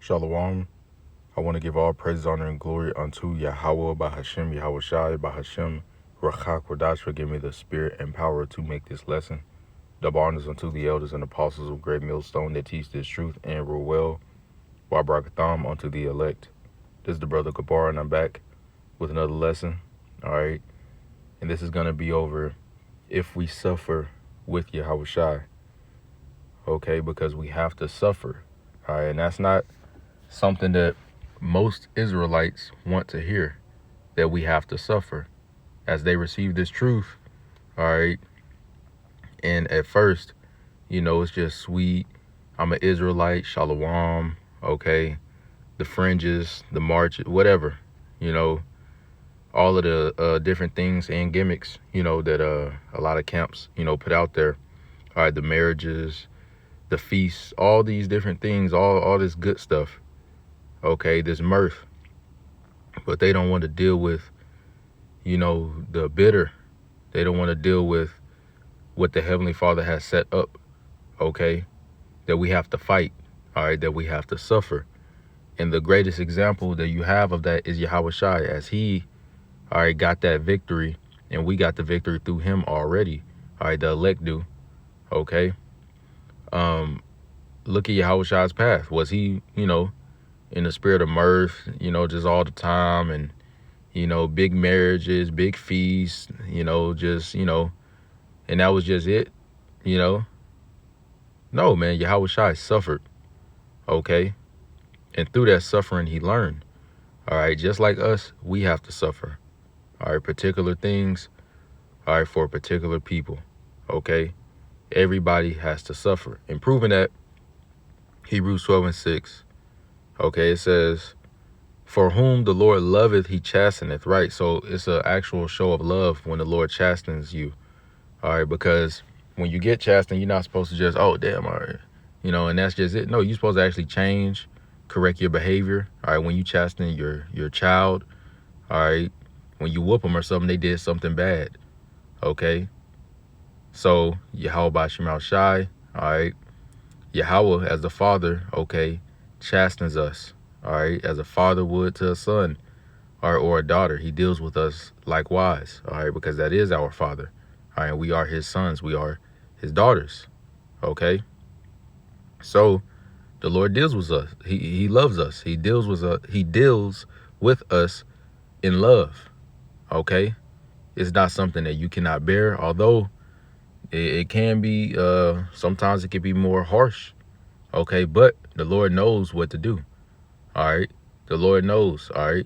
Shalom. I want to give all praise, honor, and glory unto Yahweh, Bahashem, Yahweh Shai, Bahashem, Rachak, Kodash, for giving me the spirit and power to make this lesson. Double honors unto the elders and apostles of Great Millstone that teach this truth and rule well. Wabrakatham unto the elect. This is the brother Kabar, and I'm back with another lesson. All right. And this is going to be over if we suffer with Yahweh Shai. Okay, because we have to suffer. All right, and that's not something that most Israelites want to hear, that we have to suffer as they receive this truth. All right. And at first, it's just sweet. I'm an Israelite, shalom. Okay. The fringes, the march, whatever, all of the different things and gimmicks, that a lot of camps, put out there. All right. The marriages, the feasts, all these different things, all this good stuff. Okay, this mirth, but they don't want to deal with, the bitter. They don't want to deal with what the Heavenly Father has set up, okay, that we have to fight, all right, that we have to suffer. And the greatest example that you have of that is Yahweh Shai, as he, all right, got that victory, and we got the victory through him already, all right, the elect do, okay. Look at Yahweh Shai's path. Was he, in the spirit of mirth, just all the time, and, big marriages, big feasts, just, and that was just it, No, man, Yahweh Shai suffered, okay? And through that suffering, he learned, all right? Just like us, we have to suffer, all right? Particular things, all right, for particular people, okay? Everybody has to suffer. And proving that, Hebrews 12:6, okay, it says, for whom the Lord loveth, he chasteneth, right? So it's an actual show of love when the Lord chastens you, all right? Because when you get chastened, you're not supposed to just, oh, damn, all right, and that's just it. No, you're supposed to actually change, correct your behavior, all right? When you chasten your child, all right? When you whoop them or something, they did something bad, okay? So Yahweh B'Shem Shai, all right? Yahweh as the Father, okay, chastens us, all right, as a father would to a son or a daughter. He deals with us likewise, all right, because that is our Father, all right, we are his sons, we are his daughters, okay. So the Lord deals with us. He loves us. He deals with us. He deals with us in love, okay. It's not something that you cannot bear, although it can be, sometimes it can be more harsh, okay, but the Lord knows what to do, all right? The Lord knows, all right?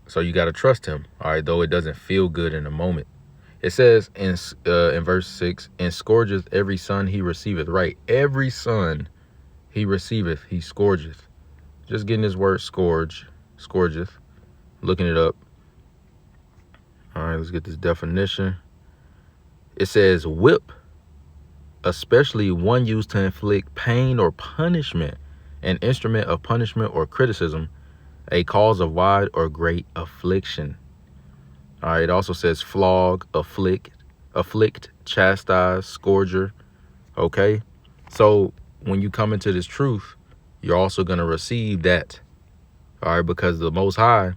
So you got to trust him, all right, though it doesn't feel good in the moment. It says in verse 6, and scourgeth every son he receiveth, right? Every son he receiveth, he scourgeth. Just getting this word scourgeth, looking it up. All right, let's get this definition. It says whip, especially one used to inflict pain or punishment, an instrument of punishment or criticism, a cause of wide or great affliction. All right, it also says flog, afflict, chastise, scourger, okay? So when you come into this truth, you're also going to receive that, all right, because the Most High,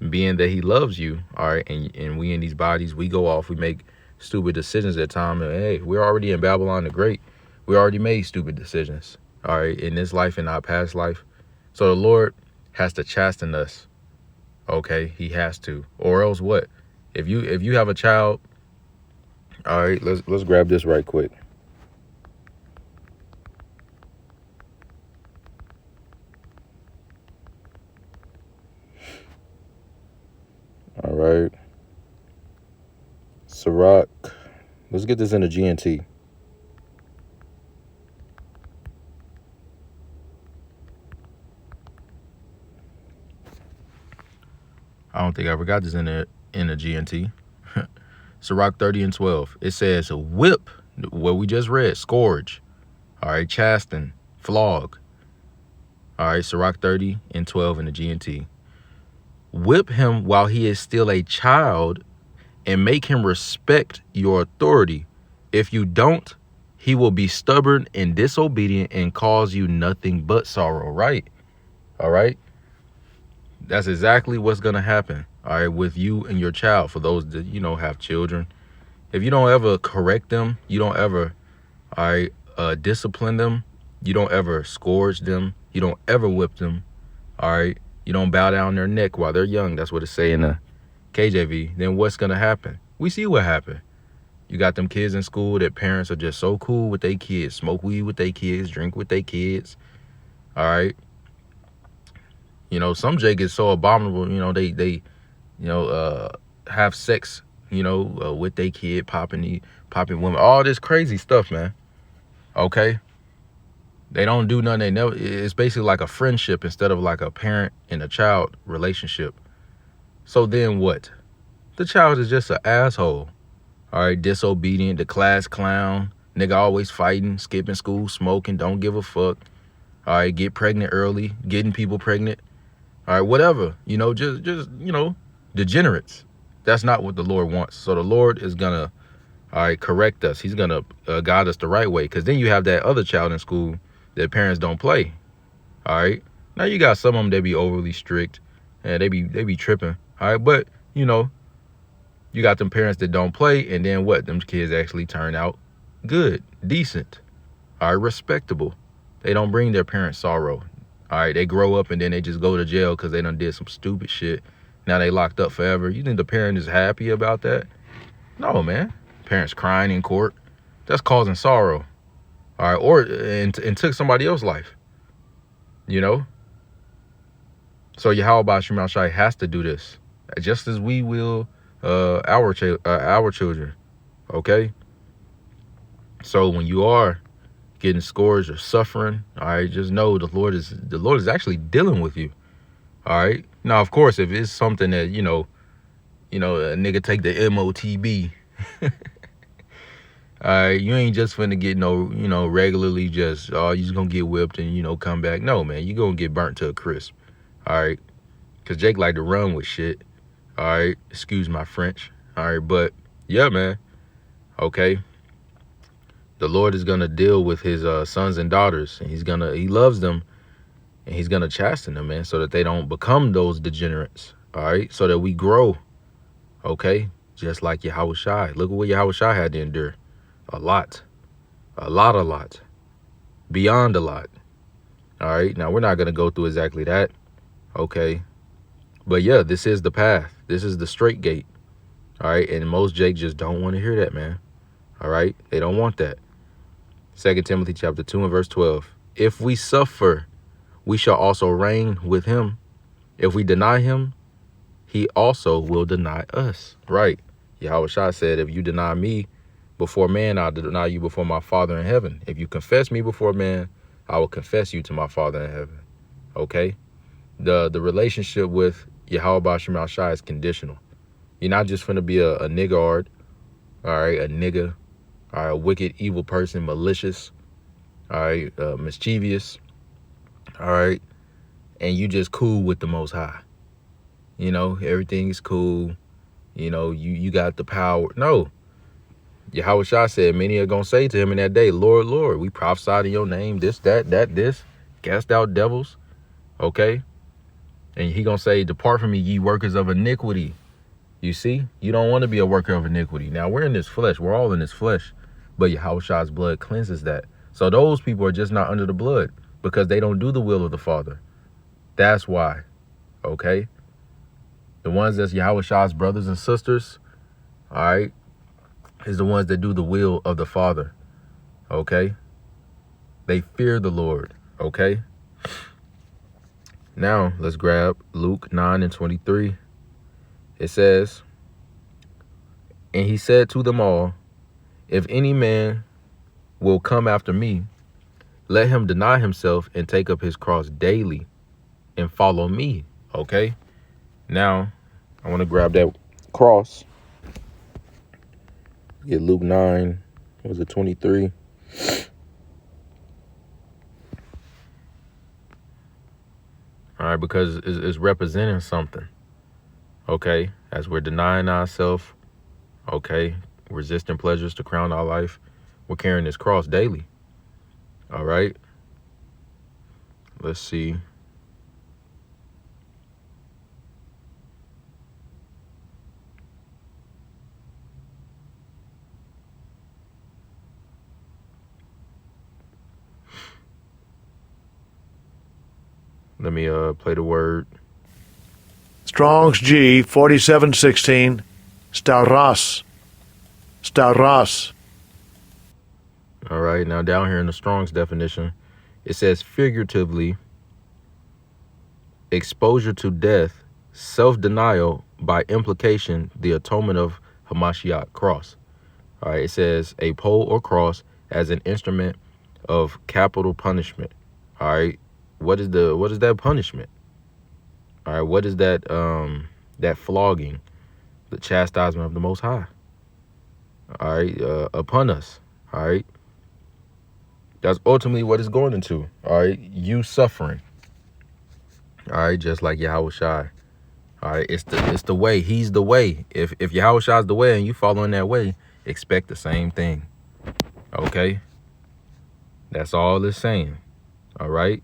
being that he loves you, all right, and we in these bodies, we go off, we make stupid decisions at times. And hey, we're already in Babylon the Great. We already made stupid decisions, all right, in this life and our past life. So the Lord has to chasten us, okay? He has to, or else what? If you have a child, all right, let's grab this right quick. All right, Sirach. Let's get this in the GNT. I don't think I ever got this in the GNT. Sirach 30:12. It says whip, what we just read, scourge. All right, chasten, flog. All right, Sirach 30:12 in the GNT. Whip him while he is still a child and make him respect your authority. If you don't, he will be stubborn and disobedient and cause you nothing but sorrow, right? All right. That's exactly what's going to happen. All right. With you and your child, for those that, have children. If you don't ever correct them, you don't ever, all right, discipline them, you don't ever scourge them, you don't ever whip them, all right, you don't bow down their neck while they're young. That's what it say in the KJV. Then what's going to happen? We see what happened. You got them kids in school that parents are just so cool with their kids, smoke weed with their kids, drink with their kids, all right. Some Jake is so abominable, they have sex, with their kid, popping women, all this crazy stuff, man. Okay. They don't do nothing. They never. It's basically like a friendship instead of like a parent and a child relationship. So then what? The child is just an asshole. All right, disobedient, the class clown, nigga always fighting, skipping school, smoking, don't give a fuck. All right, get pregnant early, getting people pregnant. All right, whatever. Just degenerates. That's not what the Lord wants. So the Lord is gonna, all right, correct us. He's gonna guide us the right way. Because then you have that other child in school that parents don't play. All right. Now you got some of them that be overly strict and they be tripping. All right, but you got them parents that don't play, and then what? Them kids actually turn out good, decent, all right, respectable. They don't bring their parents sorrow. All right, they grow up and then they just go to jail because they done did some stupid shit. Now they locked up forever. You think the parent is happy about that? No, man. Parents crying in court. That's causing sorrow. All right, and took somebody else's life. So Yahweh Shema Shai has to do this, just as we will our children. Okay. So when you are getting scourged or suffering, all right, just know the Lord is actually dealing with you. All right. Now, of course, if it's something that a nigga take the MOTB. All right, you ain't just finna get regularly just, you just gonna get whipped and, come back. No, man, you gonna get burnt to a crisp. All right, because Jake like to run with shit. All right, excuse my French. All right, but yeah, man, okay. The Lord is gonna deal with his sons and daughters, and he loves them, and he's gonna chasten them, man, so that they don't become those degenerates. All right, so that we grow, okay, just like Yahweh Shai. Look at what Yahweh Shai had to endure. A lot, beyond a lot. All right. Now, we're not going to go through exactly that. Okay. But yeah, this is the path. This is the straight gate. All right. And most Jake just don't want to hear that, man. All right. They don't want that. 2 Timothy chapter 2 and verse 12. If we suffer, we shall also reign with him. If we deny him, he also will deny us. Right. Yahweh Shai said, if you deny me before man, I'll deny you before my Father in heaven. If you confess me before man, I will confess you to my Father in heaven. Okay? The relationship with Yahweh Shema Shai is conditional. You're not just finna be a niggard, all right, a nigga, all right, a wicked, evil person, malicious, all right, mischievous, all right, and you just cool with the Most High. Everything is cool. You got the power. No. Yahweh Shai said, many are going to say to him in that day, Lord, Lord, we prophesied in your name, this, that, this, cast out devils, okay? And he going to say, depart from me, ye workers of iniquity. You see, you don't want to be a worker of iniquity. Now, we're in this flesh. We're all in this flesh. But Yahweh Shai's blood cleanses that. So those people are just not under the blood because they don't do the will of the Father. That's why, okay? The ones that's Yahweh Shai's brothers and sisters, all right, is the ones that do the will of the Father, okay? They fear the Lord, okay? Now, let's grab Luke 9 and 23. It says, and he said to them all, if any man will come after me, let him deny himself and take up his cross daily and follow me, okay? Now, I want to grab that cross. Get Luke 9, what was it, 23? All right, because it's representing something, okay? As we're denying ourselves, okay, resisting pleasures to crown our life, we're carrying this cross daily, all right? Let's see. Let me play the word. Strong's G 4716. Stauros. Stauros. All right, now down here in the Strong's definition, it says figuratively, exposure to death, self-denial, by implication, the atonement of Hamashiach, cross. All right, it says a pole or cross as an instrument of capital punishment. All right, what is that punishment? All right, what is that that flogging, the chastisement of the Most High? All right, upon us. All right, that's ultimately what it's going into. All right, you suffering. All right, just like Yahweh Shai. All right, it's the way. He's the way. If Yahweh Shai is the way and you following that way, expect the same thing. Okay, that's all it's saying. All right.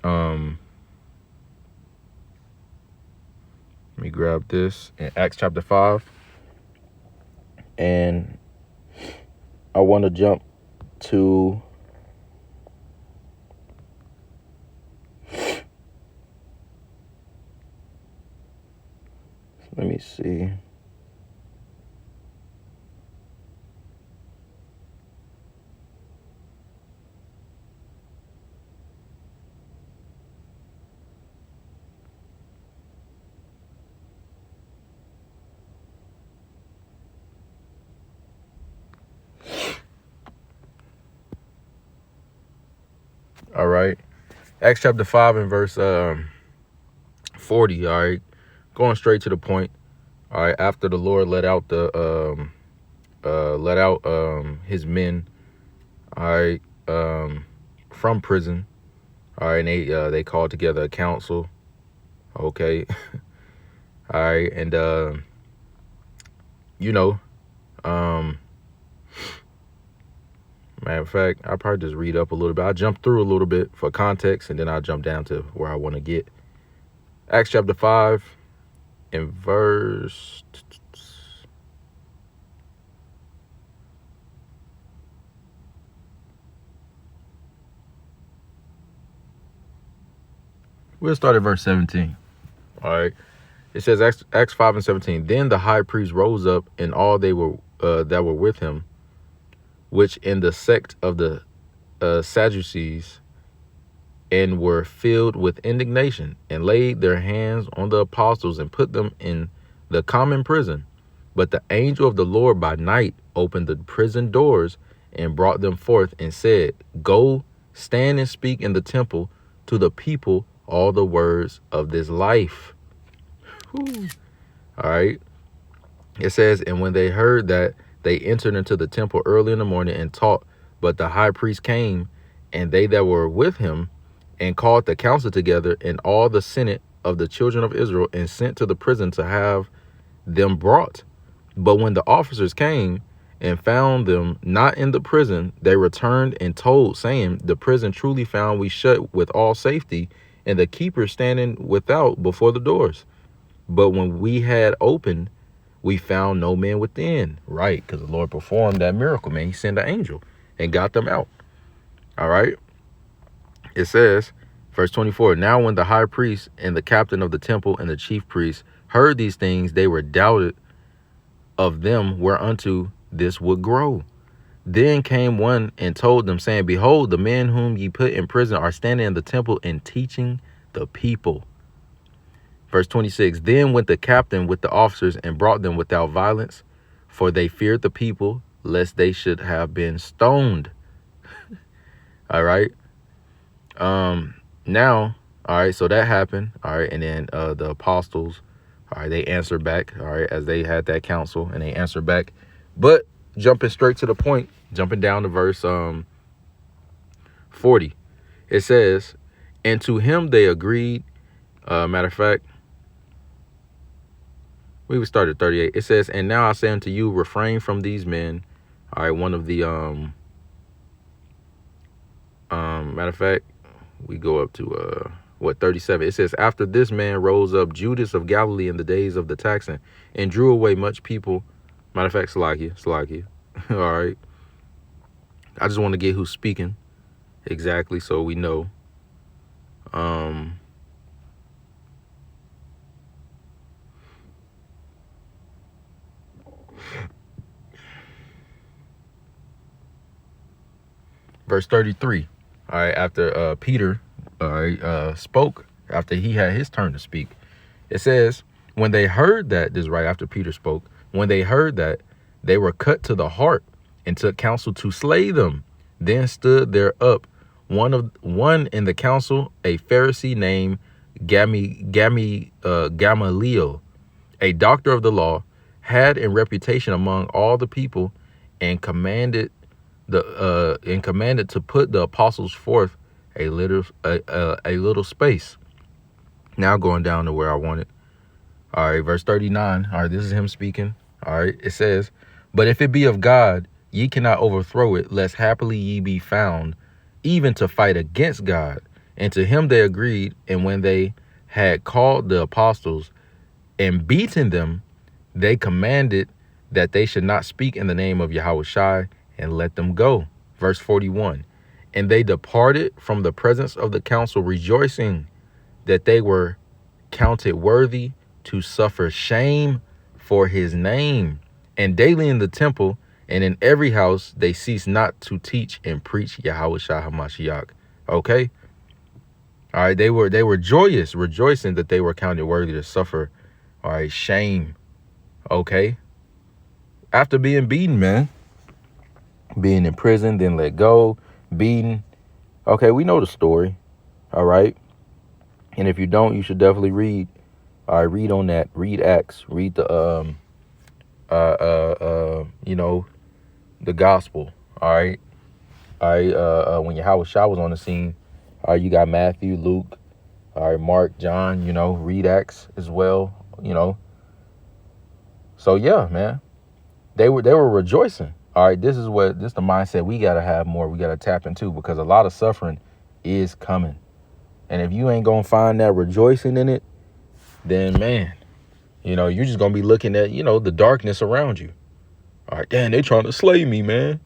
Let me grab this in Acts chapter 5, and I want to jump to let me see. All right. Acts chapter 5 and verse 40. All right. Going straight to the point. All right. After the Lord let out his men, all right, from prison. All right, and they called together a council. Okay. All right, and matter of fact, I'll probably just read up a little bit. I'll jump through a little bit for context, and then I'll jump down to where I want to get. Acts chapter 5 and verse... We'll start at verse 17. All right. It says Acts 5 and 17. Then the high priest rose up, and all they were that were with him, which in the sect of the Sadducees, and were filled with indignation, and laid their hands on the apostles and put them in the common prison. But the angel of the Lord by night opened the prison doors and brought them forth and said, Go, stand and speak in the temple to the people all the words of this life. Whew. All right. It says, and when they heard that, they entered into the temple early in the morning and taught. But the high priest came, and they that were with him, and called the council together and all the senate of the children of Israel, and sent to the prison to have them brought. But when the officers came and found them not in the prison, they returned and told, saying, The prison truly found we shut with all safety, and the keeper standing without before the doors. But when we had opened, we found no man within. Right, because the Lord performed that miracle, man. He sent an angel and got them out. All right. It says, verse 24, Now when the high priest and the captain of the temple and the chief priests heard these things, they were doubted of them whereunto this would grow. Then came one and told them, saying, Behold, the men whom ye put in prison are standing in the temple and teaching the people. Verse 26, Then went the captain with the officers and brought them without violence, for they feared the people, lest they should have been stoned. All right. Now, all right, so that happened. All right, and then the apostles, all right, they answered back, all right, as they had that council, and they answered back. But jumping straight to the point, jumping down to verse 40, it says, And to him they agreed. Matter of fact, we would start at 38. It says, And now I say unto you, refrain from these men. All right, one of the matter of fact, we go up to 37. It says, After this man rose up Judas of Galilee in the days of the taxing, and drew away much people. Matter of fact, Salakia. All right. I just want to get who's speaking exactly, so we know. Verse 33. All right, after Peter spoke, after he had his turn to speak, it says, when they heard that, this is right after Peter spoke, when they heard that, they were cut to the heart and took counsel to slay them. Then stood there up one in the council, a Pharisee named Gamaliel, a doctor of the law, had in reputation among all the people, and commanded to put the apostles forth a little space. Now going down to where I wanted. All right, verse 39. All right, this is him speaking. All right, it says, but if it be of God, ye cannot overthrow it, lest happily ye be found even to fight against God. And to him they agreed. And when they had called the apostles and beaten them, they commanded that they should not speak in the name of Yahushua, and let them go. Verse 41. And they departed from the presence of the council, rejoicing that they were counted worthy to suffer shame for his name. And daily in the temple and in every house they ceased not to teach and preach Yahushua HaMashiach. Okay. All right. They were joyous, rejoicing that they were counted worthy to suffer. All right. Shame. Okay. After being beaten, man. Being in prison, then let go, beaten. Okay, we know the story. All right. And if you don't, you should definitely read. All right, read on that. Read Acts. Read the the gospel. All right. All right. When Yahushua was on the scene, all right, you got Matthew, Luke, all right, Mark, John, read Acts as well, So yeah, man. They were rejoicing. All right, this is the mindset we got to have more. We got to tap into, because a lot of suffering is coming. And if you ain't going to find that rejoicing in it, then, man, you're just going to be looking at, the darkness around you. All right, damn, they trying to slay me, man.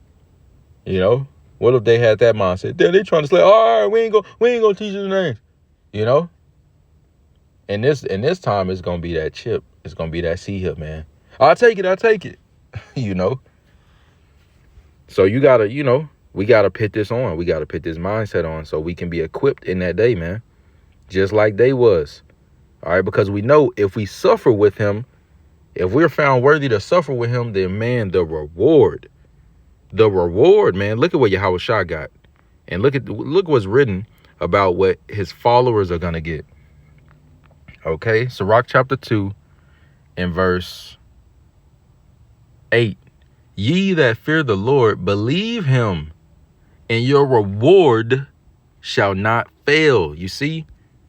What if they had that mindset? Damn, they trying to slay. All right, we ain't going to teach you the names, And this time it's going to be that chip. It's going to be that C-hip, man. I'll take it. So you gotta, we gotta put this on. We gotta put this mindset on so we can be equipped in that day, man. Just like they was. All right, because we know if we suffer with him, if we're found worthy to suffer with him, then, man, the reward, man. Look at what Yahushua got, and look what's written about what his followers are gonna get. Okay, Sirach chapter 2 and verse 8. Ye that fear the Lord, believe him, and your reward shall not fail. You see?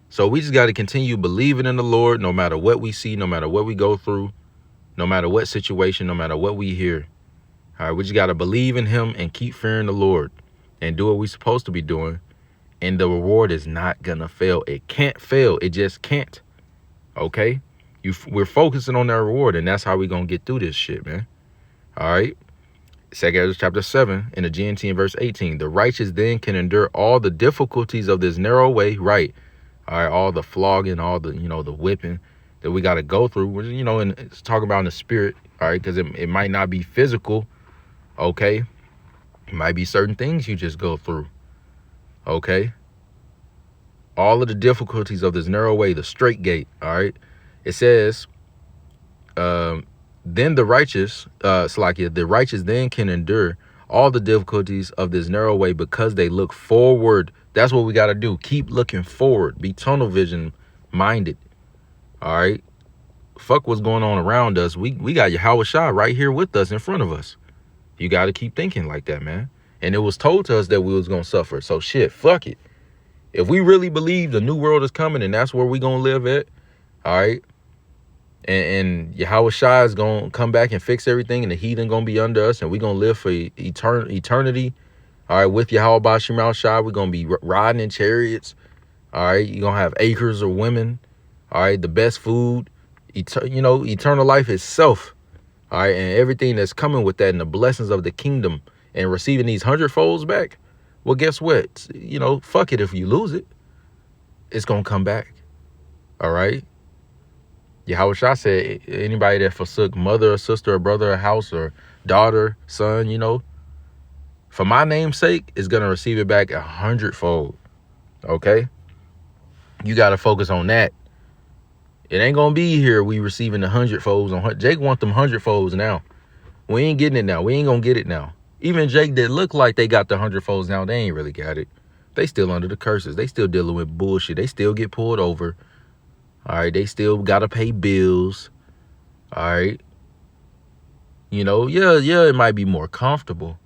So we just got to continue believing in the Lord, no matter what we see, no matter what we go through, no matter what situation, no matter what we hear. All right, we just got to believe in him and keep fearing the Lord and do what we're supposed to be doing. And the reward is not going to fail. It can't fail. It just can't. Okay? We're focusing on that reward, and that's how we're going to get through this shit, man. All right. 2 Ezra chapter 7 in the GNT in verse 18. The righteous then can endure all the difficulties of this narrow way. Right. All right. All the flogging, all the, the whipping that we got to go through, and it's talking about in the spirit. All right. Because it might not be physical. Okay. It might be certain things you just go through. Okay. All of the difficulties of this narrow way, the straight gate. All right. It says, then the righteous then can endure all the difficulties of this narrow way because they look forward. That's what we got to do. Keep looking forward. Be tunnel vision minded. All right. Fuck what's going on around us. We got Yahushua right here with us in front of us. You got to keep thinking like that, man. And it was told to us that we was going to suffer. So shit, fuck it. If we really believe the new world is coming and that's where we going to live at, all right, and Yahushua is going to come back and fix everything, and the heathen going to be under us, and we're going to live for eternity, all right, with Yahweh Bashim Al-Shai. We're going to be riding in chariots, all right, you're going to have acres of women, all right, the best food, eternal life itself, all right, and everything that's coming with that, and the blessings of the kingdom, and receiving these 100-folds back. Well, guess what? Fuck it if you lose it. it's going to come back. All right. Yahweh Shah said, anybody that forsook mother or sister or brother or house or daughter, son, for my name's sake, is going to receive it back 100-fold. Okay. You got to focus on that. It ain't going to be here. We receiving the 100-folds on Jake want them 100-folds now. We ain't getting it now. We ain't going to get it now. Even Jake that look like they got the 100-folds now, they ain't really got it. They still under the curses. They still dealing with bullshit. They still get pulled over. All right. They still got to pay bills. All right. Yeah, it might be more comfortable.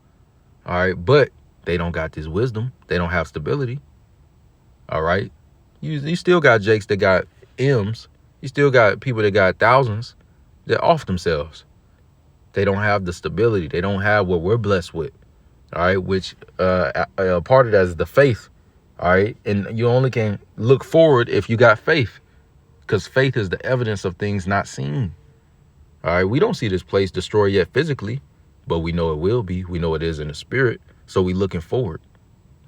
All right. But they don't got this wisdom. They don't have stability. All right. You still got Jakes that got M's. You still got people that got thousands. They're off themselves. They don't have the stability. They don't have what we're blessed with. All right. Which a part of that is the faith. All right. And you only can look forward if you got faith, because faith is the evidence of things not seen. All right. We don't see this place destroyed yet physically, but we know it will be. We know it is in the spirit. So we looking forward.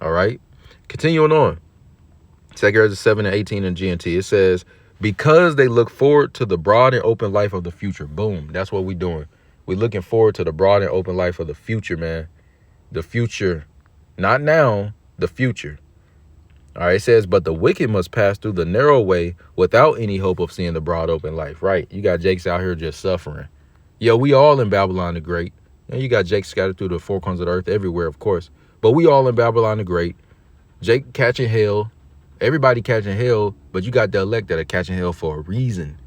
All right. Continuing on. 2 Ezra 7:18 in GNT. It says, because they look forward to the broad and open life of the future. Boom. That's what we're doing. We're looking forward to the broad and open life of the future, man. The future. Not now. The future. All right. It says, but the wicked must pass through the narrow way without any hope of seeing the broad open life. Right. You got Jakes out here just suffering. Yo, we all in Babylon the Great. And you got Jake scattered through the four corners of the earth everywhere, of course. But we all in Babylon the Great. Jake catching hell. Everybody catching hell, but you got the elect that are catching hell for a reason.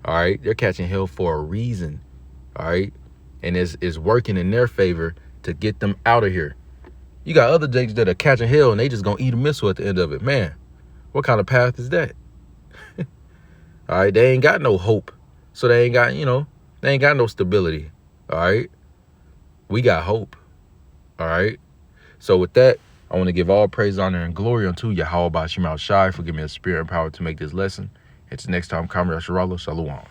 All right. They're catching hell for a reason. All right. And it's working in their favor to get them out of here. You got other Jakes that are catching hell and they just going to eat a missile at the end of it. Man, what kind of path is that? All right. They ain't got no hope. So they ain't got, they ain't got no stability. All right. We got hope. All right. So with that, I want to give all praise, honor, and glory unto Yahweh Bashim Al Shai for giving me the spirit and power to make this lesson. Until next time, Kamar Shalom.